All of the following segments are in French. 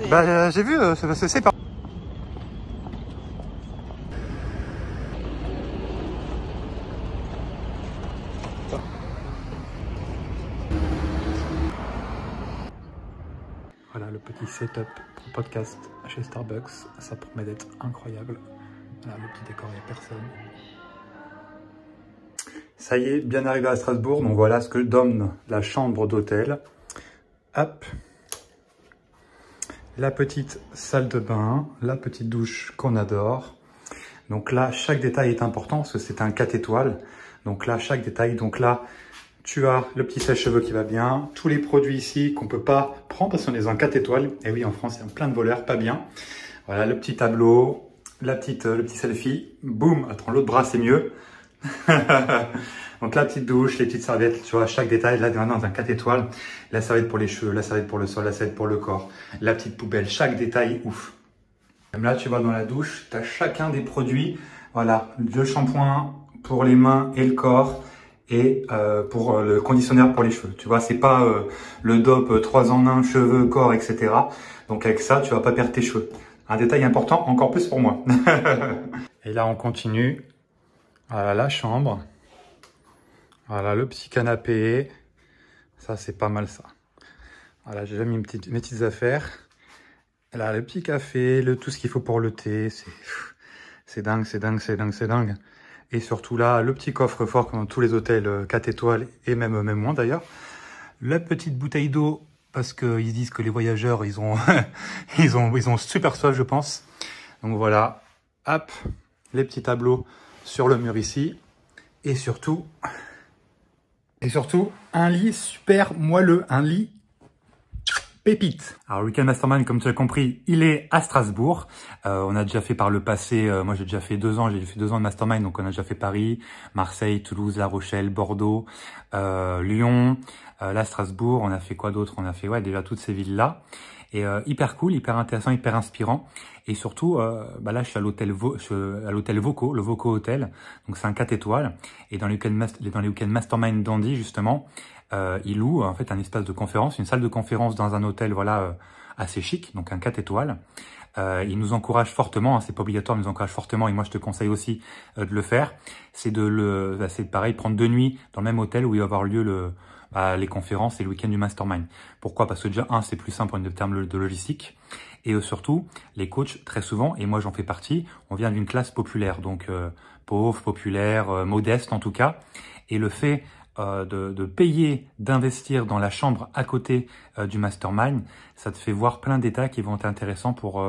Bah j'ai vu, c'est pas... Voilà le petit setup pour podcast chez Starbucks, ça promet d'être incroyable. Voilà le petit décor, il n'y a personne. Ça y est, bien arrivé à Strasbourg, donc voilà ce que donne la chambre d'hôtel. Hop, la petite salle de bain, la petite douche qu'on adore. Donc là, chaque détail est important parce que c'est un 4 étoiles. Donc là, chaque détail, donc là, tu as le petit sèche-cheveux qui va bien, tous les produits ici qu'on peut pas prendre parce qu'on est dans un 4 étoiles. Et oui, en France, il y a plein de voleurs, pas bien. Voilà, le petit tableau, le petit selfie. Boum, attends, l'autre bras, c'est mieux. Donc la petite douche, les petites serviettes, tu vois, chaque détail, là, dans un 4 étoiles. La serviette pour les cheveux, la serviette pour le sol, la serviette pour le corps. La petite poubelle, chaque détail, ouf. Même là, tu vois, dans la douche, tu as chacun des produits. Voilà, le shampoing pour les mains et le corps. Et pour le conditionneur pour les cheveux. Tu vois, c'est pas le DOP 3 en 1, cheveux, corps, etc. Donc avec ça, tu vas pas perdre tes cheveux. Un détail important, encore plus pour moi. Et là, on continue. Voilà la chambre. Voilà le petit canapé. Ça, c'est pas mal ça. Voilà, j'ai déjà mis mes petites affaires. Là, le petit café, tout ce qu'il faut pour le thé. C'est dingue, c'est dingue, c'est dingue, c'est dingue. Et surtout là, le petit coffre-fort comme dans tous les hôtels 4 étoiles et même moins d'ailleurs. La petite bouteille d'eau parce qu'ils disent que les voyageurs, ils ont, ils ont super soif, je pense. Donc voilà, hop, les petits tableaux sur le mur ici. Et surtout, un lit super moelleux, un lit pépite. Alors, le Weekend Mastermind, comme tu as compris, il est à Strasbourg. On a déjà fait par le passé, moi j'ai déjà fait 2 ans, j'ai fait 2 ans de Mastermind, donc on a déjà fait Paris, Marseille, Toulouse, La Rochelle, Bordeaux, Lyon, là Strasbourg. On a fait quoi d'autre? On a fait déjà toutes ces villes-là. Et hyper cool, hyper intéressant, hyper inspirant. Et surtout, là je suis à l'hôtel Voco, le Voco Hotel. Donc c'est un 4 étoiles. Et dans les week-ends Mastermind d'Andy, justement, il loue en fait un espace de conférence, une salle de conférence dans un hôtel assez chic, donc un 4 étoiles. Il nous encourage fortement, hein, c'est pas obligatoire, il nous encourage fortement et moi je te conseille aussi de le faire. C'est pareil, prendre 2 nuits dans le même hôtel où il va avoir lieu les conférences et le week-end du Mastermind. Pourquoi? Parce que déjà, c'est plus simple en termes de logistique. Et surtout, les coachs, très souvent, et moi j'en fais partie, on vient d'une classe populaire, donc pauvre, populaire, modeste en tout cas. Et le fait de payer, d'investir dans la chambre à côté du Mastermind, ça te fait voir plein d'états qui vont être intéressants pour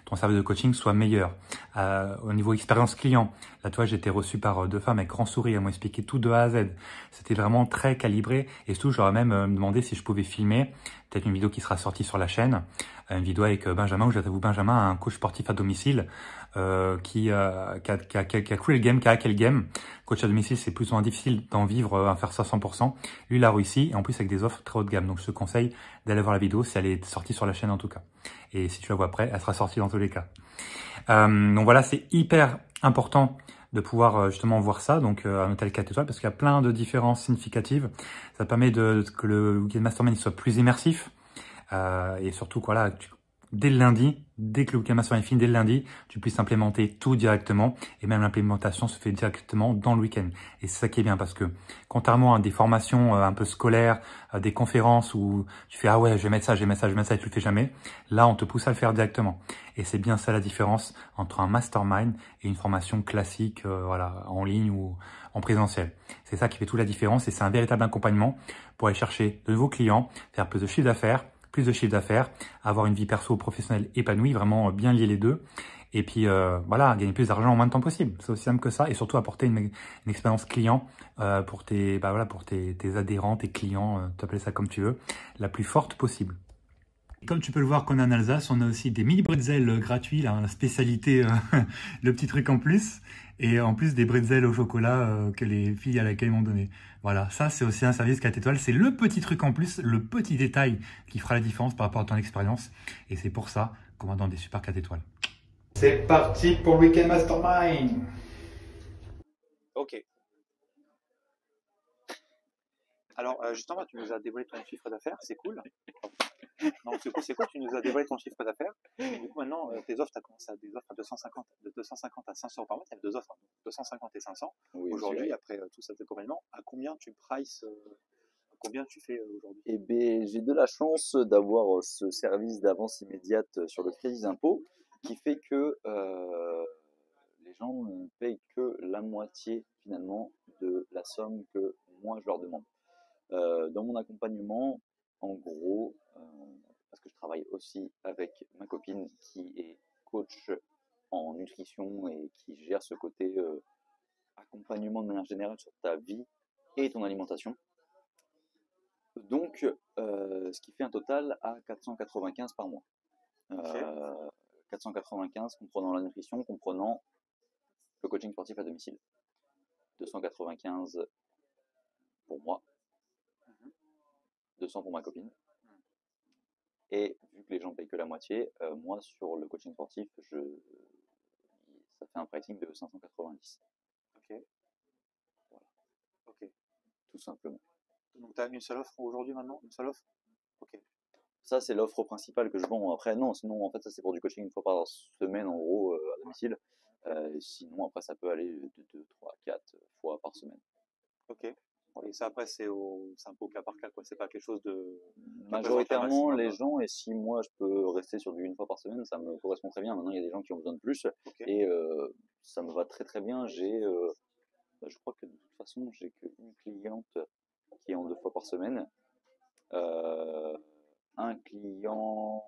ton service de coaching soit meilleur. Au niveau expérience client, là toi j'ai été reçu par 2 femmes avec grand sourire, elles m'ont expliqué tout de A à Z. C'était vraiment très calibré et surtout j'aurais même demandé si je pouvais filmer peut-être une vidéo qui sera sortie sur la chaîne, une vidéo avec Benjamin, où j'interviewe Benjamin, un coach sportif à domicile qui a coulé le game, qui a hacké le game. Coach à domicile, c'est plus ou moins difficile d'en vivre, à faire ça 100%. Lui, il a réussi, et en plus avec des offres très haut de gamme. Donc je te conseille d'aller voir la vidéo si elle est sortie sur la chaîne en tout cas. Et si tu la vois après, elle sera sortie dans tous les cas. Donc voilà, c'est hyper important de pouvoir justement voir ça, donc un hôtel 4 étoiles, parce qu'il y a plein de différences significatives. Ça permet que le Weekend Mastermind soit plus immersif. Et surtout, voilà, dès le lundi, dès que le week-end mastermind est fini, dès le lundi, tu puisses implémenter tout directement. Et même l'implémentation se fait directement dans le week-end. Et c'est ça qui est bien parce que, contrairement à des formations un peu scolaires, à des conférences où tu fais « Ah ouais, je vais mettre ça, je vais mettre ça, je vais mettre ça » et tu le fais jamais. Là, on te pousse à le faire directement. Et c'est bien ça la différence entre un mastermind et une formation classique, en ligne ou en présentiel. C'est ça qui fait toute la différence et c'est un véritable accompagnement pour aller chercher de nouveaux clients, faire plus de chiffre d'affaires, avoir une vie perso professionnelle épanouie, vraiment bien lier les deux. Et puis gagner plus d'argent en moins de temps possible. C'est aussi simple que ça. Et surtout apporter une expérience client pour tes adhérents, tes clients, t'appelles ça comme tu veux, la plus forte possible. Comme tu peux le voir qu'on est en Alsace, on a aussi des mini bretzels gratuits, là, la spécialité, le petit truc en plus. Et en plus des bretzels au chocolat que les filles à l'accueil m'ont donné. Voilà, ça c'est aussi un service 4 étoiles. C'est le petit truc en plus, le petit détail qui fera la différence par rapport à ton expérience. Et c'est pour ça qu'on va dans des super 4 étoiles. C'est parti pour le Weekend Mastermind. Ok. Alors justement, tu nous as dévoilé ton chiffre d'affaires, c'est cool. Non, c'est cool, tu nous as dévoilé ton chiffre d'affaires. Du coup, maintenant, tes offres, tu as commencé à des offres à 250, de 250 à 500 par mois. Tu as deux offres, hein, 250 et 500. Oui, aujourd'hui, après tout cet accompagnement, à combien tu prices, à combien tu fais aujourd'hui? Eh bien, j'ai de la chance d'avoir ce service d'avance immédiate sur le crédit d'impôt qui fait que les gens ne payent que la moitié finalement de la somme que moi je leur demande. Dans mon accompagnement, en gros, parce que je travaille aussi avec ma copine qui est coach en nutrition et qui gère ce côté accompagnement de manière générale sur ta vie et ton alimentation. Donc, ce qui fait un total à 495 par mois. 495 comprenant la nutrition, comprenant le coaching sportif à domicile. 295 pour moi, 200 pour ma copine. Et vu que les gens payent que la moitié, moi sur le coaching sportif, ça fait un pricing de 590. Ok. Voilà. Ok. Tout simplement. Donc tu as une seule offre aujourd'hui maintenant? Une seule offre? Ok. Ça, c'est l'offre principale que je vends. Après, non, sinon, en fait, ça, c'est pour du coaching une fois par semaine, en gros, à domicile. Sinon, après, ça peut aller de 2, 3, 4 fois par semaine. Ok. Et ça, après, c'est un peu au cas par cas, quoi. C'est pas quelque chose de... Majoritairement, les gens, et si moi, je peux rester sur du une fois par semaine, ça me correspond très bien. Maintenant, il y a des gens qui ont besoin de plus. Okay. Et ça me va très, très bien. J'ai, je crois que de toute façon, j'ai qu'une cliente qui est en 2 fois par semaine. Un client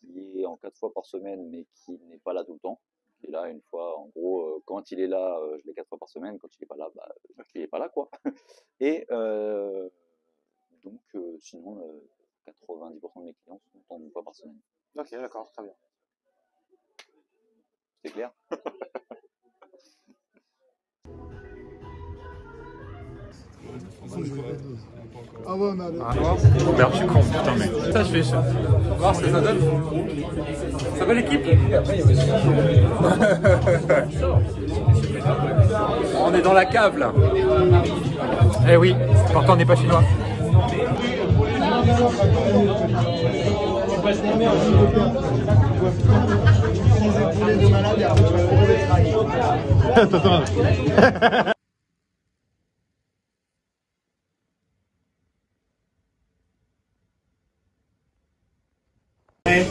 qui est en 4 fois par semaine, mais qui n'est pas là tout le temps. Et là, une fois, en gros, quand il est là, je l'ai 4 fois par semaine. Quand il n'est pas là, bah, il n'est pas là, quoi. Et donc, sinon, 90% de mes clients sont en 1 fois par semaine. Ok, d'accord, très bien. C'est clair? Ah ouais, mais allez. Merde, je suis con, putain, mais. Ça, je vais voir ce que ça donne. Ça va l'équipe? On est dans la cave là. Eh oui, pourtant on n'est pas chinois.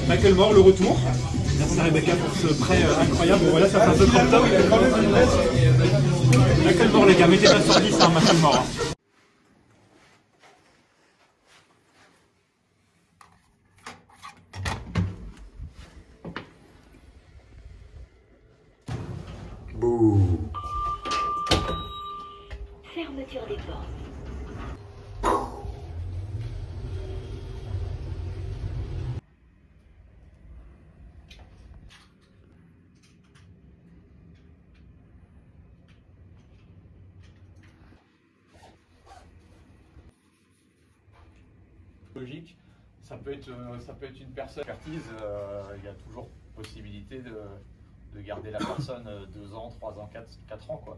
Michael Moore, le retour. Merci à Rebecca pour ce prêt incroyable. Voilà, ça fait un peu crop top. Michael Moore, les gars, mettez ça sur 10, hein, Michael Moore. Bouh. Fermeture des portes. Logique, ça peut être une personne expertise, il y a toujours possibilité de garder la personne 2 ans, 3 ans, 4 ans quoi.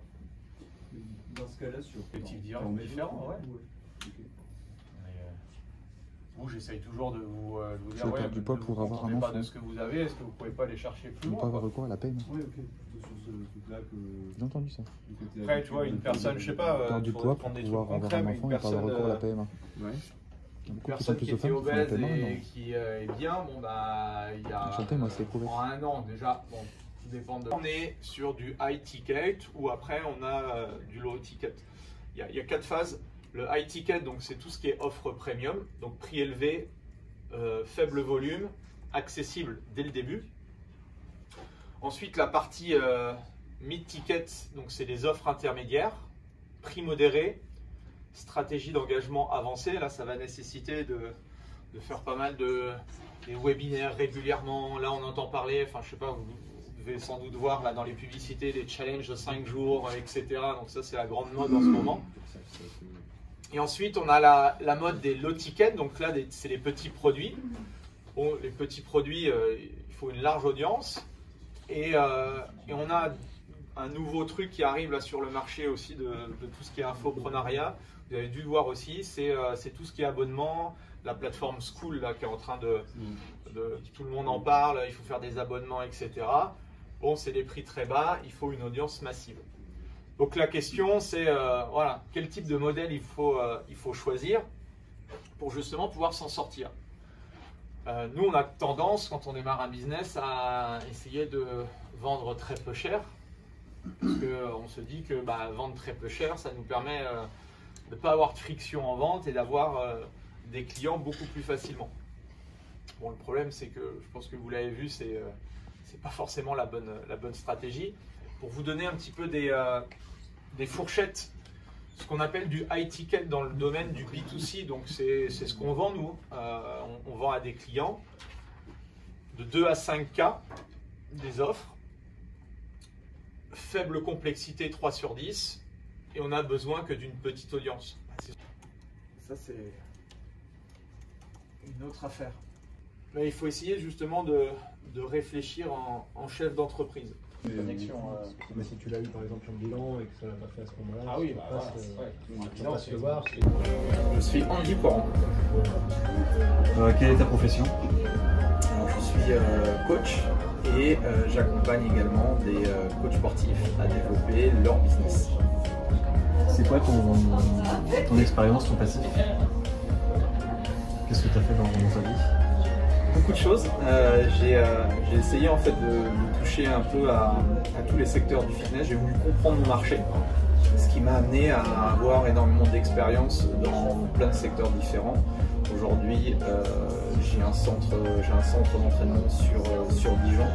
Dans ce cas-là, sur objectif différent, ouais. Okay. Vous, j'essaye toujours de vous dire, ouais, du poids pour avoir un pas enfant. de ce que vous avez, est-ce que vous pouvez pas aller chercher plus On loin peut avoir recours à la paye, non? Oui, ok. Sur ce truc-là que... J'ai entendu ça. Après, tu vois, une personne, je sais pas, Perdre du poids pour pouvoir avoir un enfant et pas avoir recours à la PMA. Ouais. Une personne qui était obèse et qui est bien, bon bah, il y a en 1 an déjà, bon, tout dépend de... On est sur du high ticket ou après on a du low ticket. Il y a 4 phases. Le high ticket, donc c'est tout ce qui est offre premium, donc prix élevé, faible volume, accessible dès le début. Ensuite la partie mid ticket, donc c'est les offres intermédiaires, prix modéré, stratégie d'engagement avancée. Là, ça va nécessiter de faire pas mal des webinaires régulièrement. Là, on entend parler, enfin, je sais pas, vous devez sans doute voir là dans les publicités des challenges de 5 jours, etc. Donc ça, c'est la grande mode en ce moment. Et ensuite, on a la mode des low tickets. Donc là, c'est les petits produits. Bon, les petits produits, il faut une large audience. Et on a un nouveau truc qui arrive là sur le marché aussi de tout ce qui est infoprenariat. Vous avez dû le voir aussi, c'est tout ce qui est abonnement, la plateforme School là, qui est en train tout le monde en parle, il faut faire des abonnements, etc. Bon, c'est des prix très bas, il faut une audience massive. Donc la question c'est, voilà, quel type de modèle il faut choisir pour justement pouvoir s'en sortir. Nous, on a tendance, quand on démarre un business, à essayer de vendre très peu cher. Parce qu'on se dit que vendre très peu cher, ça nous permet de ne pas avoir de friction en vente et d'avoir des clients beaucoup plus facilement. Bon, le problème, c'est que, je pense que vous l'avez vu, c'est pas forcément la bonne stratégie. Pour vous donner un petit peu des fourchettes, ce qu'on appelle du high ticket dans le domaine du B2C, donc c'est ce qu'on vend nous. On vend à des clients de 2 à 5K des offres, faible complexité 3 sur 10, et on a besoin que d'une petite audience. Ça c'est une autre affaire. Mais il faut essayer justement de réfléchir en chef d'entreprise. Connexion. Mais si tu l'as eu par exemple en bilan et que ça l'a pas fait à ce moment-là, Ah oui, on passe le voir. Je suis Andy Poran. Quelle est ta profession? Je suis coach et j'accompagne également des coachs sportifs à développer leur business. C'est quoi ton expérience, ton passif? Qu'est-ce que tu as fait dans ta vie? Beaucoup de choses. J'ai essayé en fait de toucher un peu à tous les secteurs du fitness. J'ai voulu comprendre mon marché, ce qui m'a amené à avoir énormément d'expérience dans plein de secteurs différents. Aujourd'hui, j'ai un centre d'entraînement sur Dijon,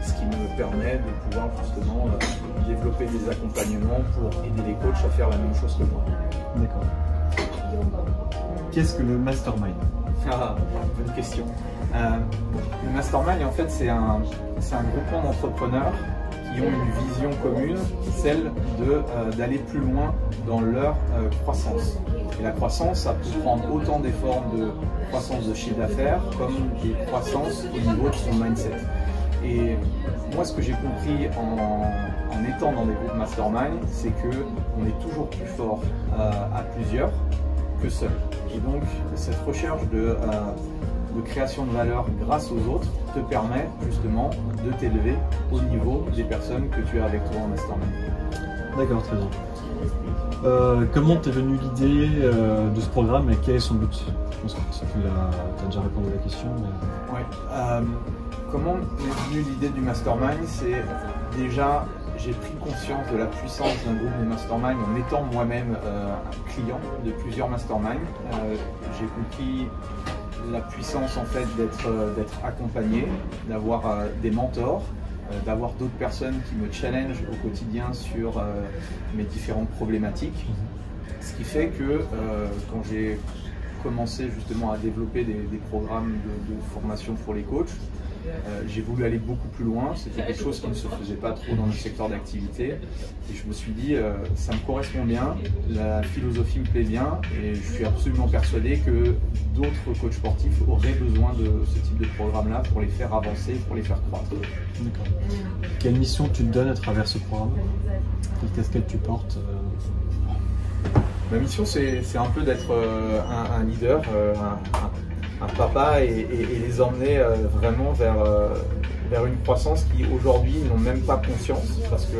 ce qui me permet de pouvoir justement développer des accompagnements pour aider les coachs à faire la même chose que moi. D'accord. Qu'est-ce que le mastermind? Ah, bonne question. Le mastermind, en fait, c'est un groupement d'entrepreneurs qui ont une vision commune, celle d'aller plus loin dans leur croissance. Et la croissance, ça peut prendre autant des formes de croissance de chiffre d'affaires comme des croissances au niveau de son mindset. Et moi, ce que j'ai compris en étant dans des groupes mastermind, c'est qu'on est toujours plus fort à plusieurs que seul. Et donc, cette recherche de création de valeur grâce aux autres te permet justement de t'élever au niveau des personnes que tu as avec toi en mastermind. D'accord, très bien. Comment t'es venue l'idée de ce programme et quel est son but? Je pense que tu as déjà répondu à la question. Mais... Ouais. Comment m'est venue l'idée du mastermind? C'est déjà, j'ai pris conscience de la puissance d'un groupe de mastermind en étant moi-même client de plusieurs masterminds. J'ai compris la puissance en fait d'être accompagné, d'avoir des mentors, d'avoir d'autres personnes qui me challengent au quotidien sur mes différentes problématiques. Ce qui fait que quand j'ai commencé justement à développer des programmes de formation pour les coachs, j'ai voulu aller beaucoup plus loin. C'était quelque chose qui ne se faisait pas trop dans le secteur d'activité. Et je me suis dit, ça me correspond bien, la philosophie me plaît bien et je suis absolument persuadé que d'autres coachs sportifs auraient besoin de ce type de programme-là pour les faire avancer, pour les faire croître. D'accord. Quelle mission tu te donnes à travers ce programme? Quelle casquette tu portes? Ma mission, c'est un peu d'être un leader, un papa et les emmener vraiment vers une croissance qui aujourd'hui n'ont même pas conscience parce que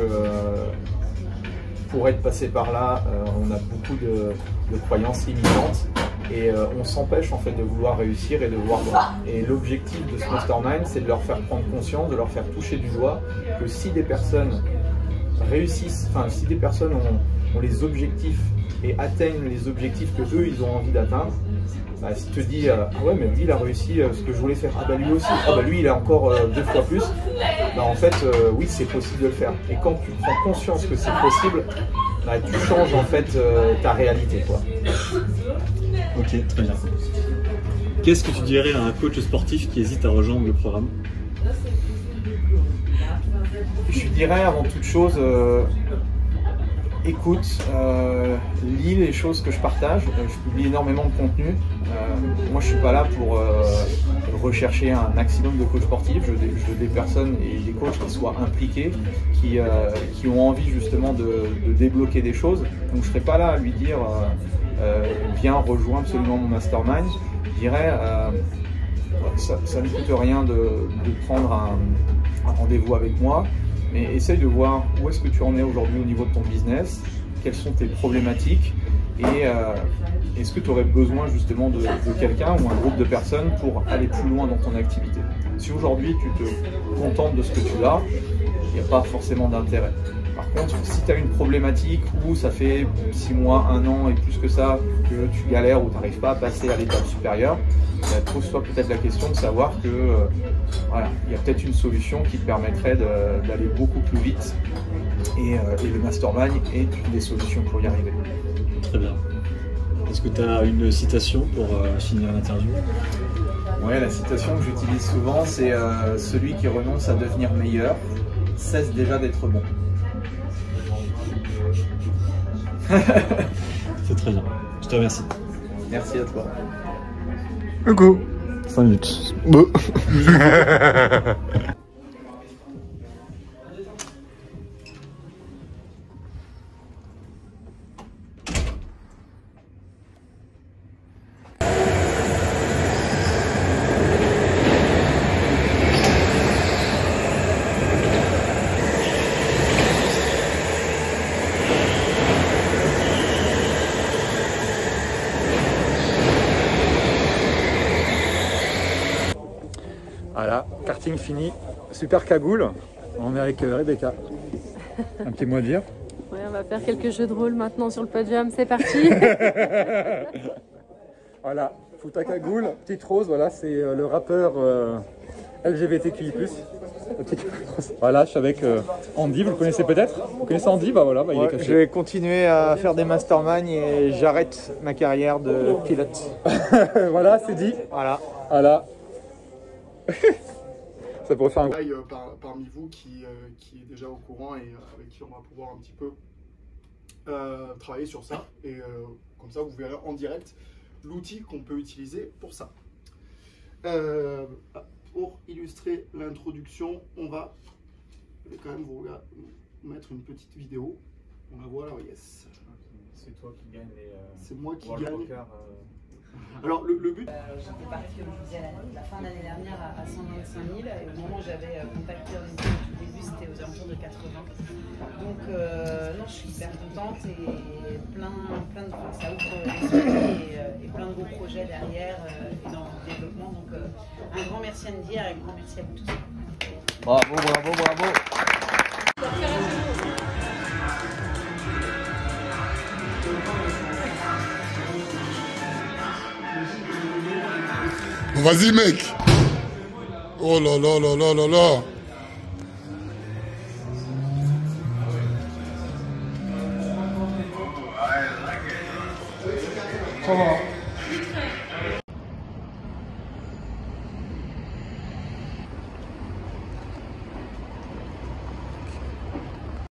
pour être passé par là, on a beaucoup de croyances limitantes et on s'empêche en fait de vouloir réussir et de voir grand. Et l'objectif de ce mastermind, c'est de leur faire prendre conscience, de leur faire toucher du doigt que si des personnes réussissent, enfin si des personnes ont les objectifs et atteignent les objectifs que eux ils ont envie d'atteindre, bah, si tu te dis ah ouais mais lui il a réussi ce que je voulais faire, ah bah lui aussi, ah bah lui il a encore 2 fois plus, bah en fait oui c'est possible de le faire. Et quand tu prends conscience que c'est possible, bah, tu changes en fait ta réalité quoi. Ok, très bien. Qu'est-ce que tu dirais à un coach sportif qui hésite à rejoindre le programme? Je dirais avant toute chose Écoute, lis les choses que je partage. Je publie énormément de contenu. Moi, je suis pas là pour rechercher un maximum de coachs sportifs. Je veux des personnes et des coachs qui soient impliqués, qui ont envie justement de débloquer des choses. Donc, je serai pas là à lui dire viens, rejoins absolument mon mastermind. Je dirais ça ne coûte rien de prendre un rendez-vous avec moi. Mais essaye de voir où est-ce que tu en es aujourd'hui au niveau de ton business, quelles sont tes problématiques et est-ce que tu aurais besoin justement de quelqu'un ou un groupe de personnes pour aller plus loin dans ton activité. Si aujourd'hui tu te contentes de ce que tu as, il n'y a pas forcément d'intérêt. Par contre, si tu as une problématique où ça fait 6 mois, 1 an et plus que ça, que tu galères ou tu n'arrives pas à passer à l'étape supérieure, pose-toi peut-être la question de savoir que voilà, il y a peut-être une solution qui te permettrait d'aller beaucoup plus vite et le mastermind est une des solutions pour y arriver. Très bien. Est-ce que tu as une citation pour finir l'interview? Ouais, la citation que j'utilise souvent, c'est celui qui renonce à devenir meilleur cesse déjà d'être bon. C'est très bien. Je te remercie. Merci à toi. Coucou. 5 minutes. Voilà, karting fini, super cagoule. On est avec Rebecca. Un petit mot à dire? Ouais, on va faire quelques jeux de rôle maintenant sur le podium, c'est parti. Voilà, fous ta cagoule, petite rose, voilà, c'est le rappeur LGBTQI+. Voilà, je suis avec Andy, vous le connaissez peut-être? Vous connaissez Andy? Bah voilà, bah, il est caché. Je vais continuer à faire des masterminds et j'arrête ma carrière de pilote. Voilà, c'est dit. Voilà. Voilà. Ça pourrait faire un... parmi vous qui est déjà au courant et avec qui on va pouvoir un petit peu travailler sur ça. Et comme ça, vous verrez en direct l'outil qu'on peut utiliser pour ça. Pour illustrer l'introduction, on va quand même vous mettre une petite vidéo. On la voit là, yes. C'est toi qui gagne les... C'est moi qui gagne. Poker, Alors le but... J'étais partie, comme je disais, la fin de l'année dernière à 125 000 et au moment où j'avais contacté au tout début, c'était aux alentours de 80. Donc non, je suis hyper contente et plein de... ça ouvre l'esprit et plein de beaux projets derrière et dans le développement. Donc un grand merci à Andy et un grand merci à vous tous. Bravo, bravo, bravo. Vas-y mec. Oh là là là là là là. Comment ?